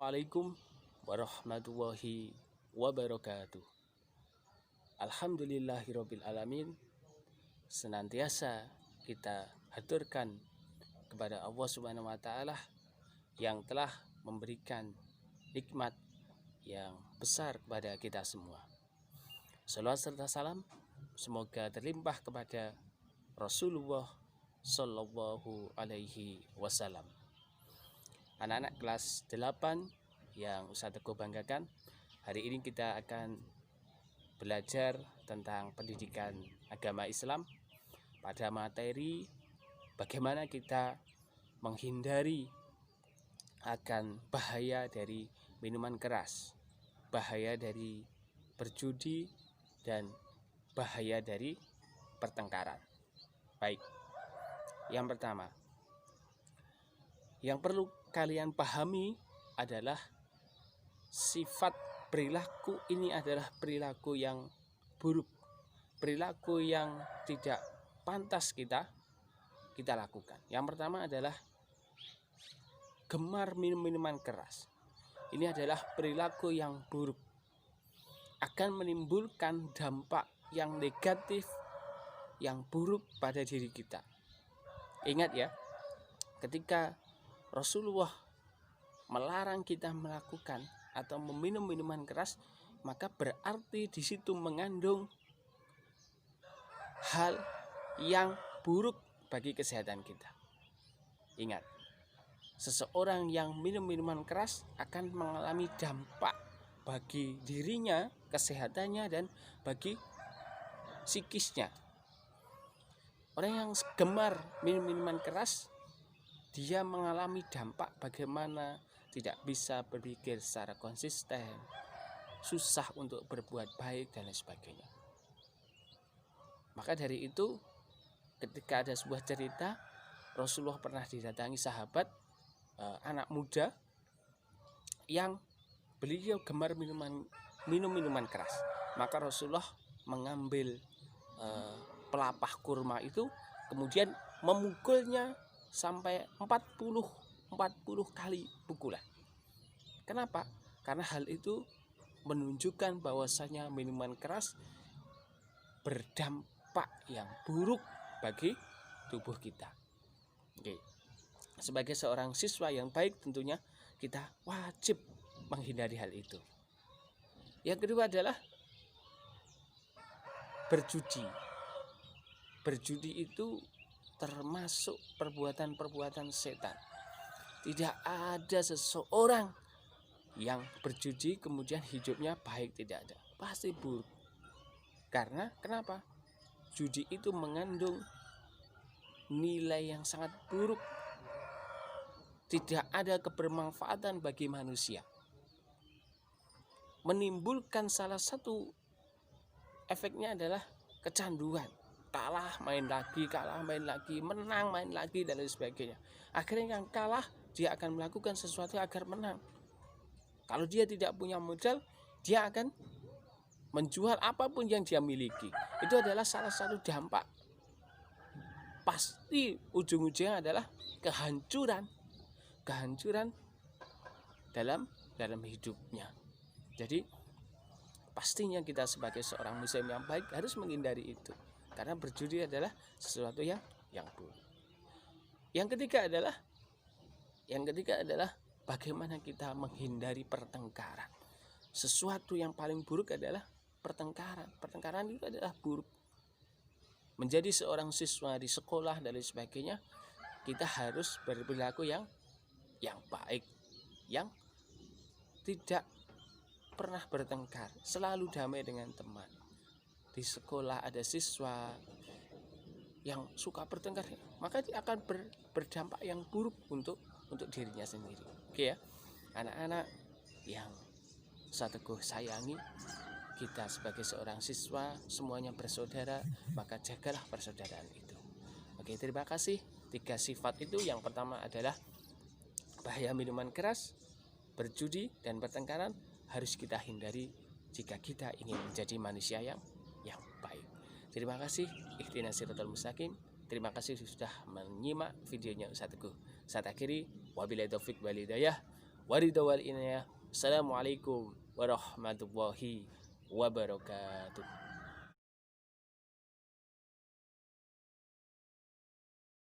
Assalamualaikum warahmatullahi wabarakatuh. Alhamdulillahirabbil alamin. Senantiasa kita haturkan kepada Allah Subhanahu wa taala yang telah memberikan nikmat yang besar kepada kita semua. Salawat serta salam semoga terlimpah kepada Rasulullah Shallallahu alaihi wasallam. Anak-anak kelas 8 yang Ustaz Teguh banggakan, hari ini kita akan belajar tentang pendidikan agama Islam pada materi bagaimana kita menghindari akan bahaya dari minuman keras, bahaya dari berjudi, dan bahaya dari pertengkaran. Baik, yang pertama yang perlu kalian pahami adalah sifat perilaku ini adalah perilaku yang buruk, perilaku yang tidak pantas kita lakukan. Yang pertama adalah gemar minum minuman keras. Ini adalah perilaku yang buruk, akan menimbulkan dampak yang negatif, yang buruk pada diri kita. Ingat ya, ketika Rasulullah melarang kita melakukan atau meminum minuman keras, maka berarti di situ mengandung hal yang buruk bagi kesehatan kita. Ingat, seseorang yang minum minuman keras akan mengalami dampak bagi dirinya, kesehatannya, dan bagi psikisnya. Orang yang gemar minum minuman keras, dia mengalami dampak bagaimana tidak bisa berpikir secara konsisten, susah untuk berbuat baik, dan lain sebagainya. Maka dari itu, ketika ada sebuah cerita, Rasulullah pernah didatangi sahabat anak muda yang beliau gemar minum minuman keras. Maka Rasulullah mengambil pelapah kurma itu, kemudian memukulnya sampai 40 kali pukulan. Kenapa? Karena hal itu menunjukkan bahwasanya minuman keras berdampak yang buruk bagi tubuh kita. Oke. Sebagai seorang siswa yang baik, tentunya kita wajib menghindari hal itu. Yang kedua adalah berjudi. Berjudi itu termasuk perbuatan-perbuatan setan. Tidak ada seseorang yang berjudi kemudian hidupnya baik, tidak ada. Pasti buruk. Karena kenapa? Judi itu mengandung nilai yang sangat buruk. Tidak ada kebermanfaatan bagi manusia. Menimbulkan salah satu efeknya adalah kecanduan. Kalah main lagi, menang main lagi, dan lain sebagainya. Akhirnya yang kalah dia akan melakukan sesuatu agar menang. Kalau dia tidak punya modal, dia akan menjual apapun yang dia miliki. Itu adalah salah satu dampak. Pasti ujung-ujungnya adalah kehancuran dalam hidupnya. Jadi pastinya kita sebagai seorang muslim yang baik harus menghindari itu. Karena berjudi adalah sesuatu yang buruk. Yang ketiga adalah bagaimana kita menghindari pertengkaran. Sesuatu yang paling buruk adalah pertengkaran. Pertengkaran itu adalah buruk. Menjadi seorang siswa di sekolah dan lain sebagainya, kita harus berperilaku yang baik, yang tidak pernah bertengkar, selalu damai dengan teman. Di sekolah ada siswa yang suka bertengkar, maka dia akan berdampak yang buruk untuk dirinya sendiri. Oke ya, anak-anak yang Ustaz Teguh sayangi, kita sebagai seorang siswa semuanya bersaudara, maka jagalah persaudaraan itu. Oke, terima kasih. 3 sifat itu, yang pertama adalah bahaya minuman keras, berjudi, dan pertengkaran harus kita hindari jika kita ingin menjadi manusia yang baik. Terima kasih. Ihdinas siratal mustaqim. Terima kasih sudah menyimak videonya Ustaz Teguh. Saya akhiri, wabillahi taufik wal hidayah. waridha wal inayah. Assalamualaikum warahmatullahi wabarakatuh.